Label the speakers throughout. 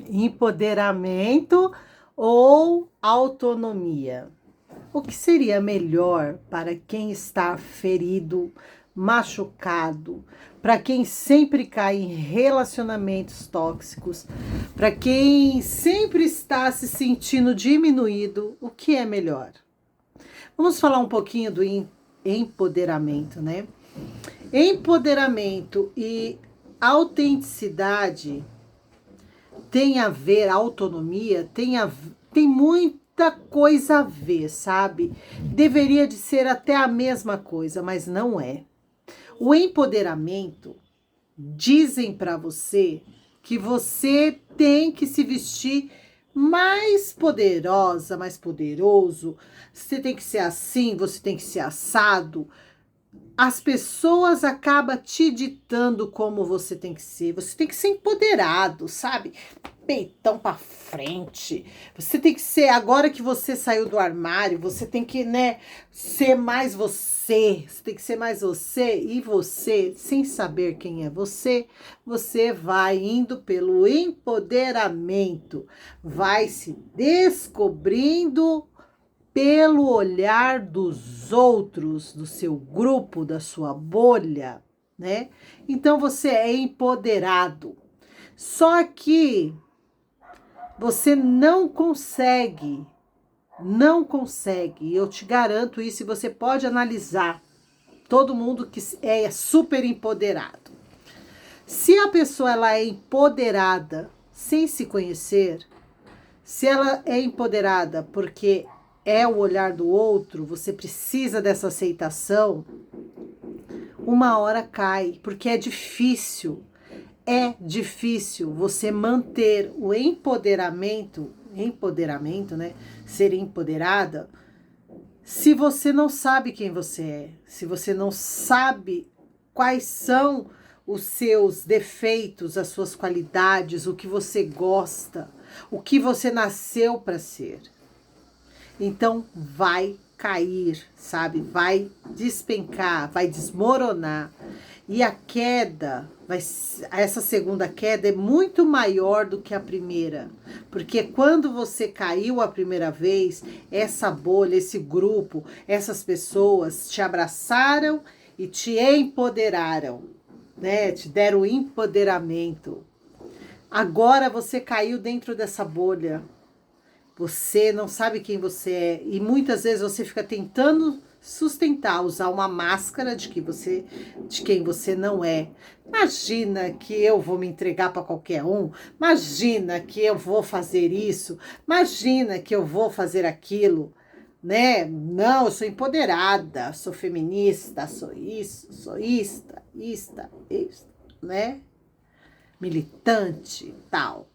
Speaker 1: Empoderamento ou autonomia? O que seria melhor para quem está ferido, machucado, para quem sempre cai em relacionamentos tóxicos, para quem sempre está se sentindo diminuído? O que é melhor? Vamos falar um pouquinho do empoderamento, né? Empoderamento e autenticidade tem a ver, autonomia tem muita coisa a ver, sabe? Deveria de ser até a mesma coisa, mas não é. O empoderamento dizem para você que você tem que se vestir mais poderosa, mais poderoso. Você tem que ser assim, você tem que ser assado. As pessoas acabam te ditando como você tem que ser. Você tem que ser empoderado, sabe? Peitão pra frente. Você tem que ser, agora que você saiu do armário, você tem que, né, ser mais você. Você tem que ser mais você. E você, sem saber quem é você vai indo pelo empoderamento. Vai se descobrindo pelo olhar dos outros, do seu grupo, da sua bolha, né? Então você é empoderado. Só que você não consegue, eu te garanto isso, e você pode analisar todo mundo que é super empoderado. Se a pessoa ela é empoderada sem se conhecer, se ela é empoderada porque é o olhar do outro, você precisa dessa aceitação, uma hora cai, porque é difícil. É difícil você manter o empoderamento, né? Ser empoderada, se você não sabe quem você é, se você não sabe quais são os seus defeitos, as suas qualidades, o que você gosta, o que você nasceu para ser. Então vai cair, sabe? Vai despencar, vai desmoronar. E a queda, essa segunda queda é muito maior do que a primeira. Porque quando você caiu a primeira vez, essa bolha, esse grupo, essas pessoas te abraçaram e te empoderaram, né? Te deram empoderamento. Agora você caiu dentro dessa bolha. Você não sabe quem você é e muitas vezes você fica tentando sustentar, usar uma máscara de quem você não é. Imagina que eu vou me entregar para qualquer um. Imagina que eu vou fazer isso. Imagina que eu vou fazer aquilo, né? Não, eu sou empoderada, sou feminista, sou isso, sou isto, né? Militante, tal.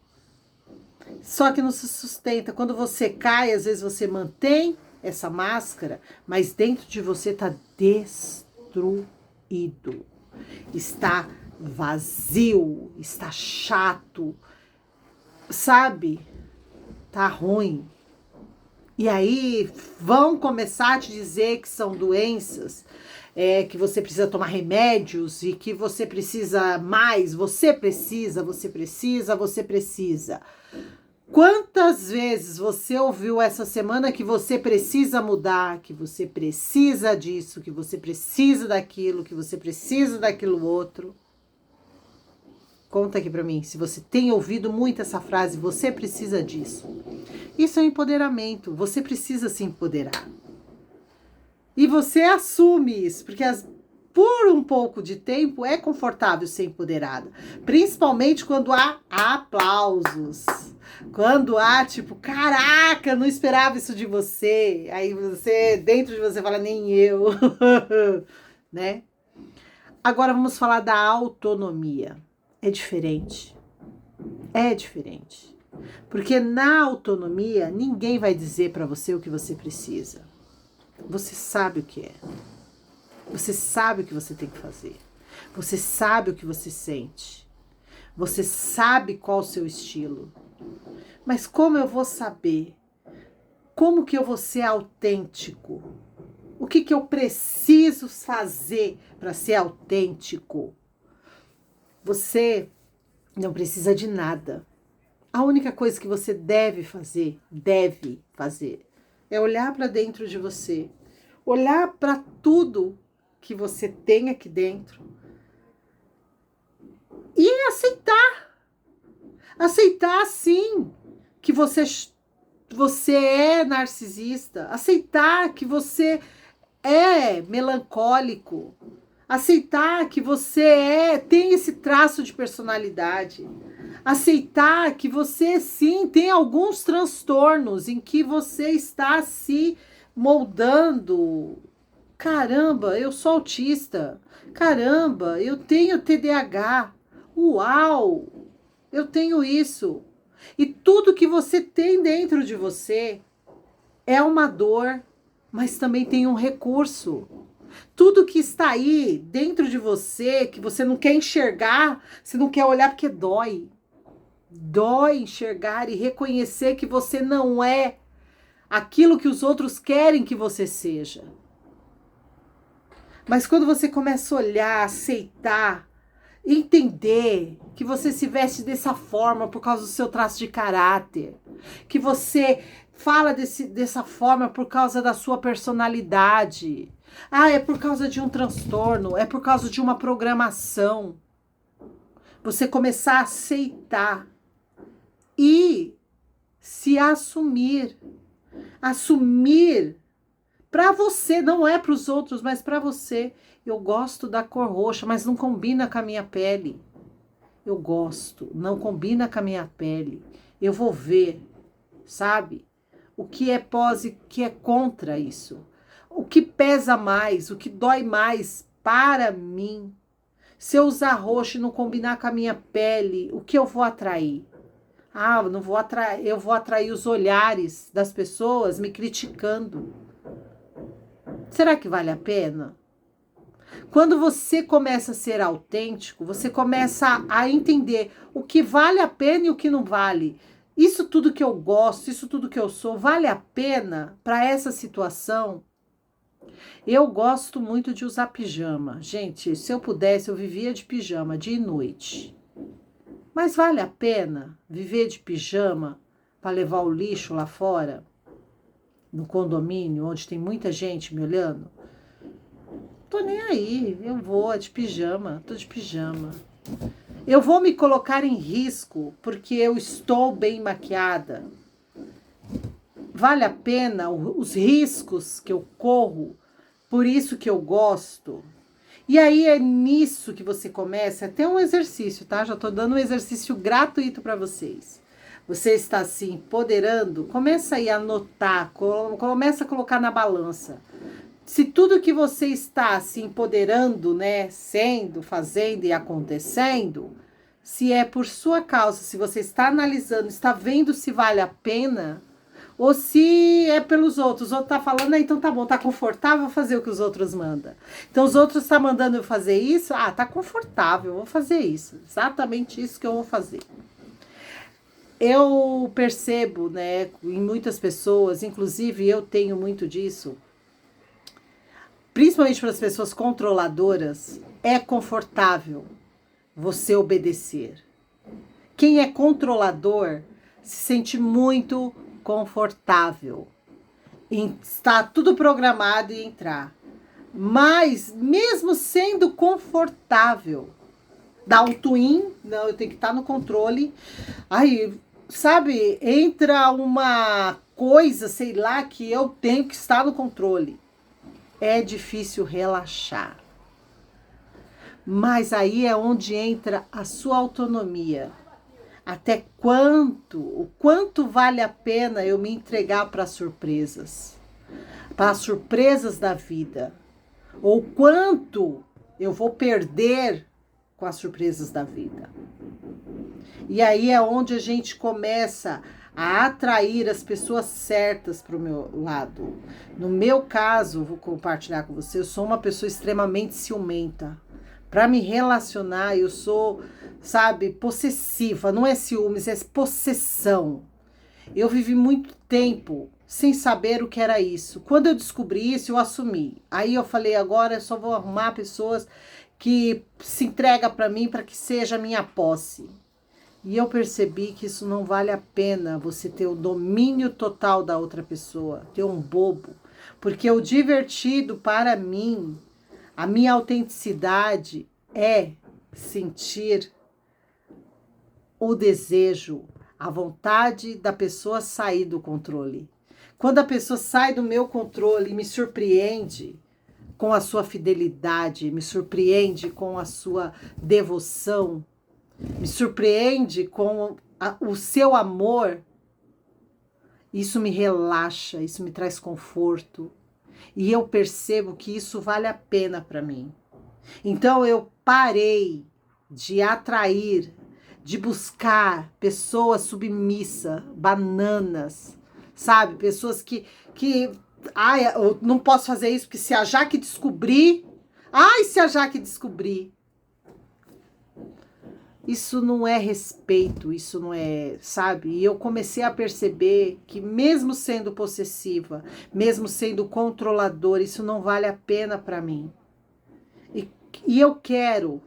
Speaker 1: Só que não se sustenta. Quando você cai, às vezes você mantém essa máscara, mas dentro de você está destruído. Está vazio, está chato, sabe? Tá ruim. E aí vão começar a te dizer que são doenças, que você precisa tomar remédios e que você precisa mais, você precisa, você precisa, você precisa. Quantas vezes você ouviu essa semana que você precisa mudar, que você precisa disso, que você precisa daquilo, que você precisa daquilo outro? Conta aqui pra mim, se você tem ouvido muito essa frase, você precisa disso. Isso é empoderamento, você precisa se empoderar. E você assume isso, porque por um pouco de tempo é confortável ser empoderada, principalmente quando há aplausos. Quando há, tipo, caraca, não esperava isso de você. Aí você, dentro de você, fala, nem eu. Né? Agora vamos falar da autonomia. É diferente. É diferente. Porque na autonomia, ninguém vai dizer para você o que você precisa. Você sabe o que é. Você sabe o que você tem que fazer. Você sabe o que você sente. Você sabe qual o seu estilo. Mas como eu vou saber? Como que eu vou ser autêntico? O que eu preciso fazer para ser autêntico? Você Não precisa de nada. A única coisa que você deve fazer, é olhar para dentro de você. Olhar para tudo que você tem aqui dentro e aceitar. Aceitar, sim, que você é narcisista. Aceitar que você é melancólico. Aceitar que você tem esse traço de personalidade. Aceitar que você, sim, tem alguns transtornos em que você está se moldando. Caramba, eu sou autista. Caramba, eu tenho TDAH. Uau, eu tenho isso. E tudo que você tem dentro de você é uma dor, mas também tem um recurso. Tudo que está aí dentro de você, que você não quer enxergar, você não quer olhar porque dói. Dói enxergar e reconhecer que você não é aquilo que os outros querem que você seja. Mas quando você começa a olhar, aceitar, entender que você se veste dessa forma por causa do seu traço de caráter, que você fala dessa forma por causa da sua personalidade. Ah, é por causa de um transtorno, é por causa de uma programação. Você começar a aceitar e se assumir. Assumir para você, não é para os outros, mas para você. Eu gosto da cor roxa, mas não combina com a minha pele. Eu gosto, não combina com a minha pele. Eu vou ver, sabe? O que é pós e o que é contra isso. O que pesa mais, o que dói mais para mim. Se eu usar roxo e não combinar com a minha pele, o que eu vou atrair? Ah, eu vou atrair os olhares das pessoas me criticando. Será que vale a pena? Quando você começa a ser autêntico, você começa a entender o que vale a pena e o que não vale. Isso tudo que eu gosto, isso tudo que eu sou, vale a pena para essa situação? Eu gosto muito de usar pijama. Gente, se eu pudesse, eu vivia de pijama dia e noite. Mas vale a pena viver de pijama para levar o lixo lá fora? No condomínio, onde tem muita gente me olhando? Tô nem aí, eu vou de pijama, tô de pijama. Eu vou me colocar em risco porque eu estou bem maquiada. Vale a pena os riscos que eu corro, por isso que eu gosto. E aí é nisso que você começa, até um exercício, tá? Já tô dando um exercício gratuito para vocês. Você está se empoderando, começa aí a anotar, começa a colocar na balança. Se tudo que você está se empoderando, né, sendo, fazendo e acontecendo, se é por sua causa, se você está analisando, está vendo se vale a pena, ou se é pelos outros. Os outros tá falando, então tá bom, tá confortável, vou fazer o que os outros mandam. Então os outros tá mandando eu fazer isso, tá confortável, eu vou fazer isso. Exatamente isso que eu vou fazer. Eu percebo, né, em muitas pessoas, inclusive eu tenho muito disso, principalmente para as pessoas controladoras, é confortável você obedecer. Quem é controlador se sente muito confortável em estar tudo programado e entrar. Mas, mesmo sendo confortável, dá um twin, não, eu tenho que estar no controle. Aí, sabe, entra uma coisa, sei lá, que eu tenho que estar no controle. É difícil relaxar. Mas aí é onde entra a sua autonomia. Até o quanto vale a pena eu me entregar para as surpresas da vida. Ou quanto eu vou perder com as surpresas da vida. E aí é onde a gente começa a atrair as pessoas certas para o meu lado. No meu caso, vou compartilhar com você, eu sou uma pessoa extremamente ciumenta. Para me relacionar, eu sou, sabe, possessiva. Não é ciúmes, é possessão. Eu vivi muito tempo sem saber o que era isso. Quando eu descobri isso, eu assumi. Aí eu falei, agora eu só vou arrumar pessoas que se entregam para mim para que seja minha posse. E eu percebi que isso não vale a pena, você ter o domínio total da outra pessoa, ter um bobo. Porque o divertido para mim, a minha autenticidade é sentir o desejo, a vontade da pessoa sair do controle. Quando a pessoa sai do meu controle e me surpreende com a sua fidelidade, me surpreende com a sua devoção, me surpreende com o seu amor, isso me relaxa, isso me traz conforto. E eu percebo que isso vale a pena para mim. Então eu parei de atrair, de buscar pessoas submissas, bananas, sabe? Pessoas que eu não posso fazer isso porque se a Jaque descobrir, se a Jaque descobrir. Isso não é respeito, isso não é, sabe? E eu comecei a perceber que mesmo sendo possessiva, mesmo sendo controladora, isso não vale a pena para mim. E eu quero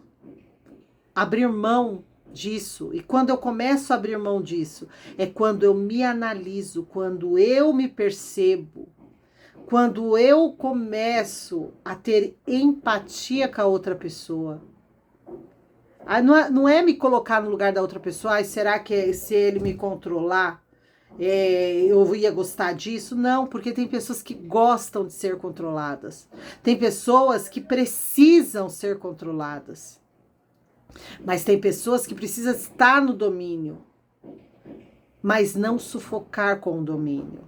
Speaker 1: abrir mão disso. E quando eu começo a abrir mão disso, é quando eu me analiso, quando eu me percebo, quando eu começo a ter empatia com a outra pessoa. Não é me colocar no lugar da outra pessoa, será que se ele me controlar, eu ia gostar disso? Não, porque tem pessoas que gostam de ser controladas. Tem pessoas que precisam ser controladas. Mas tem pessoas que precisam estar no domínio, mas não sufocar com o domínio.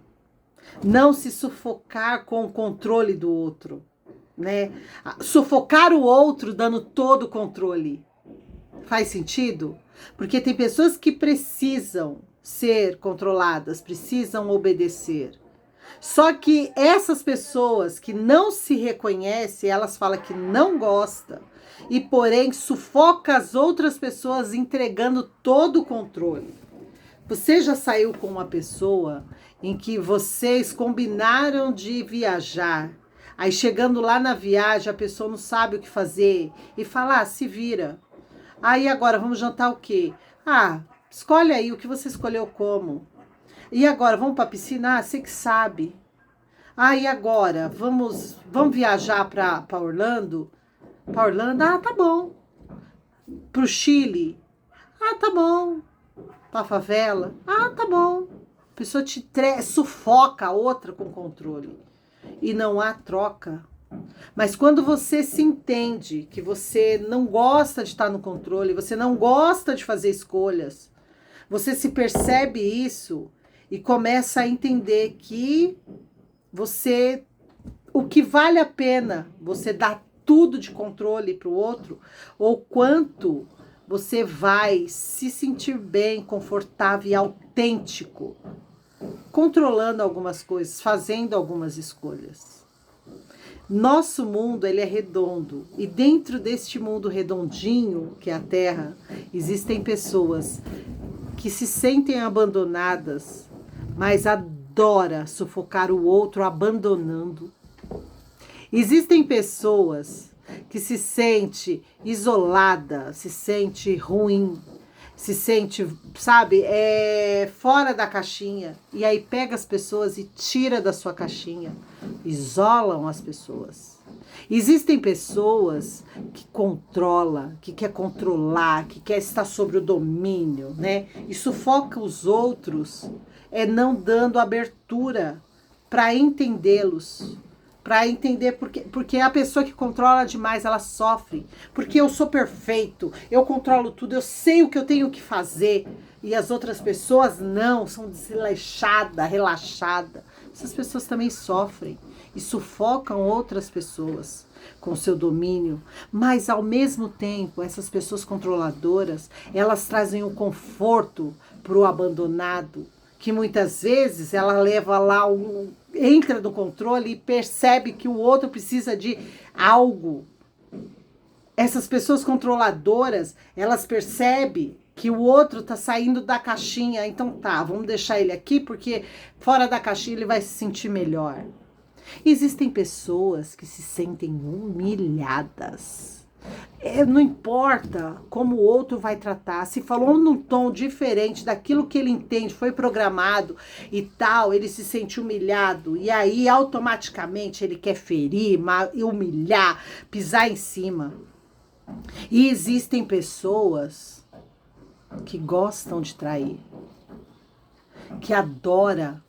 Speaker 1: Não se sufocar com o controle do outro, né? Sufocar o outro dando todo o controle. Faz sentido? Porque tem pessoas que precisam ser controladas, precisam obedecer. Só que essas pessoas que não se reconhecem, elas falam que não gostam e, porém, sufoca as outras pessoas entregando todo o controle. Você já saiu com uma pessoa em que vocês combinaram de viajar, aí chegando lá na viagem a pessoa não sabe o que fazer e fala, se vira. Aí agora, vamos jantar o quê? Escolhe aí o que você escolheu como. E agora, vamos para a piscina? Você que sabe. E agora, vamos viajar para Orlando? Para Orlando? Tá bom. Para o Chile? Tá bom. Para a favela? Tá bom. A pessoa sufoca a outra com controle. E não há troca. Mas quando você se entende que você não gosta de estar no controle, você não gosta de fazer escolhas, você se percebe isso e começa a entender que o que vale a pena você dar tudo de controle para o outro, ou quanto você vai se sentir bem, confortável e autêntico, controlando algumas coisas, fazendo algumas escolhas. Nosso mundo, ele é redondo, e dentro deste mundo redondinho, que é a Terra, existem pessoas que se sentem abandonadas, mas adora sufocar o outro abandonando. Existem pessoas que se sente isolada, se sente ruim, se sente, fora da caixinha, e aí pega as pessoas e tira da sua caixinha, isolam as pessoas. Existem pessoas que controlam, que quer controlar, que quer estar sobre o domínio, né? E sufoca os outros, não dando abertura para entendê-los. Para entender porque a pessoa que controla demais, ela sofre. Porque eu sou perfeito, eu controlo tudo, eu sei o que eu tenho que fazer. E as outras pessoas não, são desleixadas, relaxadas. Essas pessoas também sofrem e sufocam outras pessoas com seu domínio. Mas, ao mesmo tempo, essas pessoas controladoras, elas trazem um conforto para o abandonado, que muitas vezes ela leva lá entra no controle e percebe que o outro precisa de algo. Essas pessoas controladoras, elas percebem que o outro tá saindo da caixinha. Então vamos deixar ele aqui porque fora da caixinha ele vai se sentir melhor. Existem pessoas que se sentem humilhadas. Não importa como o outro vai tratar, se falou num tom diferente daquilo que ele entende, foi programado e tal, ele se sente humilhado, e aí automaticamente ele quer ferir, humilhar, pisar em cima. E existem pessoas que gostam de trair, que adora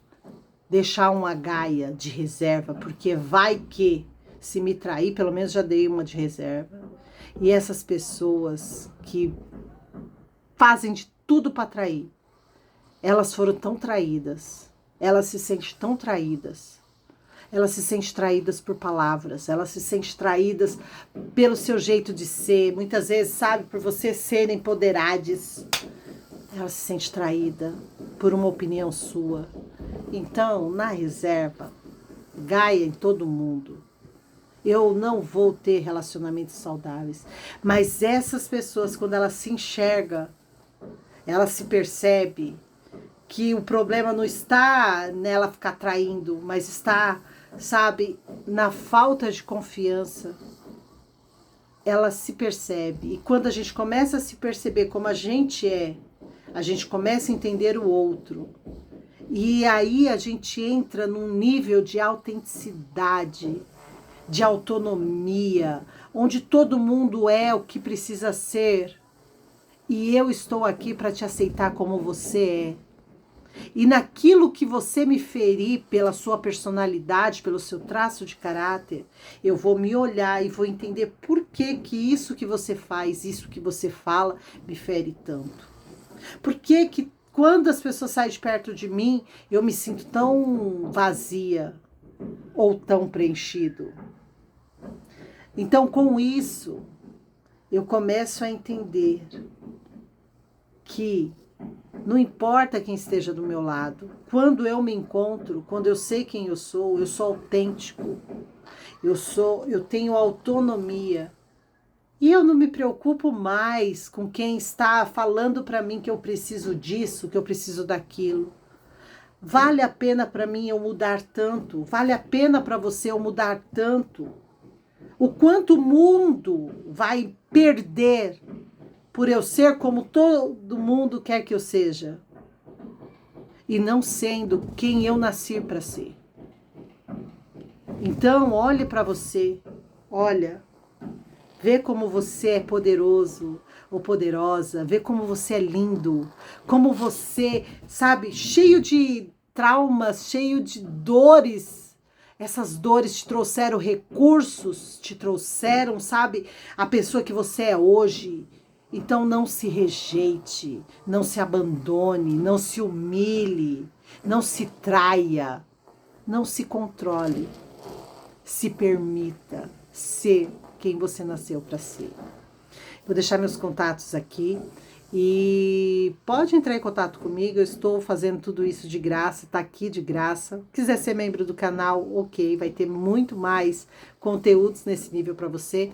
Speaker 1: deixar uma gaia de reserva, porque vai que se me trair, pelo menos já dei uma de reserva. E essas pessoas que fazem de tudo para trair, elas foram tão traídas, elas se sentem tão traídas, elas se sentem traídas por palavras, elas se sentem traídas pelo seu jeito de ser, muitas vezes, sabe, por você ser empoderades, ela se sente traída por uma opinião sua. Então, na reserva, gaia em todo mundo. Eu não vou ter relacionamentos saudáveis. Mas essas pessoas, quando ela se enxerga, ela se percebe que o problema não está nela ficar traindo, mas está, sabe, na falta de confiança. Ela se percebe. E quando a gente começa a se perceber como a gente é, a gente começa a entender o outro. E aí a gente entra num nível de autenticidade, de autonomia, onde todo mundo é o que precisa ser. E eu estou aqui para te aceitar como você é. E naquilo que você me ferir pela sua personalidade, pelo seu traço de caráter, eu vou me olhar e vou entender por que isso que você faz, isso que você fala, me fere tanto. Por que quando as pessoas saem de perto de mim, eu me sinto tão vazia ou tão preenchido? Então, com isso, eu começo a entender que não importa quem esteja do meu lado, quando eu me encontro, quando eu sei quem eu sou autêntico, eu tenho autonomia. E eu não me preocupo mais com quem está falando para mim que eu preciso disso, que eu preciso daquilo. Vale a pena para mim eu mudar tanto? Vale a pena para você eu mudar tanto? O quanto o mundo vai perder por eu ser como todo mundo quer que eu seja e não sendo quem eu nasci para ser. Então, olhe para você, olha, vê como você é poderoso ou poderosa, vê como você é lindo, como você, sabe, cheio de traumas, cheio de dores. Essas dores te trouxeram recursos, te trouxeram, sabe, a pessoa que você é hoje. Então não se rejeite, não se abandone, não se humilhe, não se traia, não se controle. Se permita ser quem você nasceu para ser. Vou deixar meus contatos aqui. E pode entrar em contato comigo, eu estou fazendo tudo isso de graça, tá aqui de graça. Quiser ser membro do canal, ok, vai ter muito mais conteúdos nesse nível para você.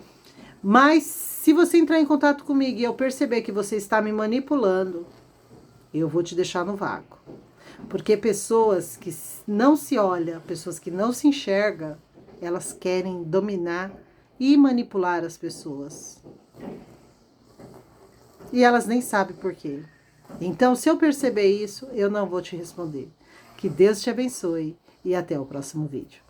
Speaker 1: Mas se você entrar em contato comigo e eu perceber que você está me manipulando, eu vou te deixar no vácuo. Porque pessoas que não se olham, pessoas que não se enxergam, elas querem dominar e manipular as pessoas. E elas nem sabem por quê. Então, se eu perceber isso, eu não vou te responder. Que Deus te abençoe e até o próximo vídeo.